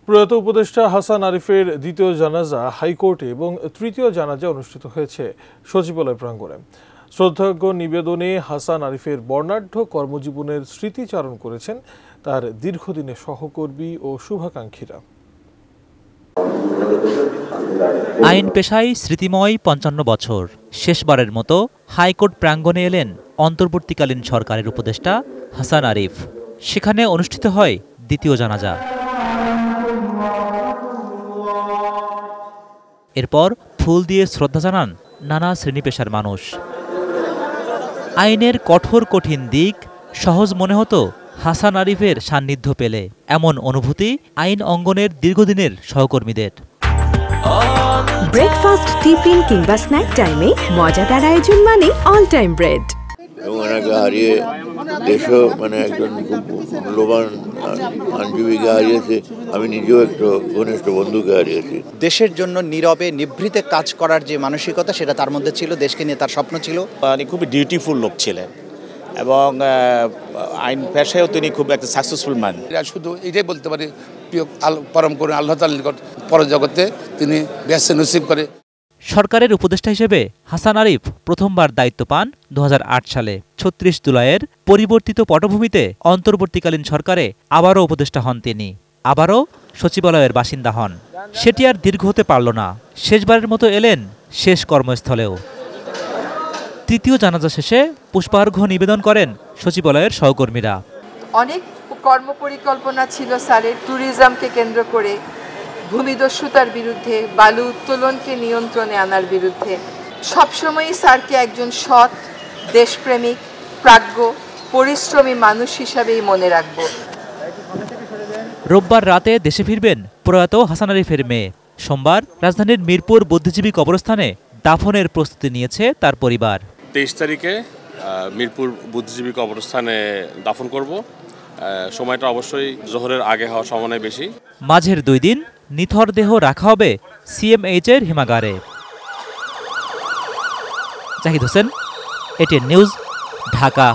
প্রয়াত উপদেষ্টা হাসান আরিফের দ্বিতীয় জানাজা হাইকোর্টে এবং তৃতীয় জানাজা অনুষ্ঠিত হয়েছে সচিবালয় প্রাঙ্গণে। শ্রদ্ধার্ঘ্য নিবেদনে হাসান আরিফের বর্ণাঢ্য কর্মজীবনের স্মৃতিচারণ করেছেন তার দীর্ঘদিনের সহকর্মী ও শুভাকাঙ্ক্ষীরা। আইন পেশায় স্মৃতিময় ৫৫ বছর শেষবারের মতো হাইকোর্ট প্রাঙ্গণে এলেন অন্তর্বর্তীকালীন সরকারের উপদেষ্টা হাসান আরিফ। সেখানে অনুষ্ঠিত হয় দ্বিতীয় জানাজা। এরপর ফুল দিয়ে শ্রদ্ধা জানান নানা শ্রেণী পেশার মানুষ। আইনের কঠোর কঠিন দিক সহজ মনে হতো হাসান আরিফের সান্নিধ্য পেলে, এমন অনুভূতি আইন অঙ্গনের দীর্ঘদিনের সহকর্মীদের। ব্রেকফাস্ট, টিফিন কিংবা স্ন্যাক টাইমে মজাদার আয়োজন মানে অল টাইম ব্রেড। ওনাকে হারিয়ে দেশও একজন খুব মূল্যবান আইনজীবীকে হারিয়েছে। আমি নিজেও একটা ঘনিষ্ঠ বন্ধুকে হারিয়েছি। দেশের জন্য নীরবে নিভৃতে কাজ করার যে মানসিকতা সেটা তার মধ্যে ছিল, দেশকে নিয়ে তার স্বপ্ন ছিল। খুবই ডিউটিফুল লোক ছিলেন এবং আইন পেশায়ও তিনি খুব একটা সাকসেসফুল ম্যান। শুধু এটাই বলতে পারি, প্রিয় পরম করুন আল্লাহ তাআলার নিকট পরজগতে তিনি বেহেশত নসিব করে। সরকারের উপদেষ্টা হিসেবে হাসান আরিফ প্রথমবার দায়িত্ব পান ২০০৮ সালে। ৩৬ জুলাইয়ের পরিবর্তিত পটভূমিতে অন্তর্বর্তীকালীন সরকারে আবারও উপদেষ্টা হন তিনি, আবারও সচিবালয়ের বাসিন্দা হন। সেটি আর দীর্ঘ হতে পারল না, শেষবারের মতো এলেন শেষ কর্মস্থলেও। তৃতীয় জানাজা শেষে পুষ্পার্ঘ্য নিবেদন করেন সচিবালয়ের সহকর্মীরা। অনেক কর্মপরিকল্পনা ছিল স্যারের, ট্যুরিজমকে কেন্দ্র করে, ভূমিদস্যুতার বিরুদ্ধে, বালু উত্তোলনকে নিয়ন্ত্রণে আনার বিরুদ্ধে। সবসময়ই স্যারকে একজন সৎ, দেশপ্রেমিক, প্রাজ্ঞ, পরিশ্রমী মানুষ হিসাবেই মনে রাখব। রোববার রাতে দেশে ফিরবেন প্রয়াত হাসান আরিফের মেয়ে। সোমবার রাজধানীর মিরপুর বুদ্ধিজীবী কবরস্থানে দাফনের প্রস্তুতি নিয়েছে তার পরিবার। ২৩ তারিখে মিরপুর বুদ্ধিজীবী কবরস্থানে দাফন করব। সময়টা অবশ্যই জোহরের আগে হওয়ার সম্ভাবনা বেশি। মাঝের ২ দিন নিথর দেহ রাখা হবে সিএমএইচ-এর হিমাগারে। Zahid Hossain, ATN News, Dhaka.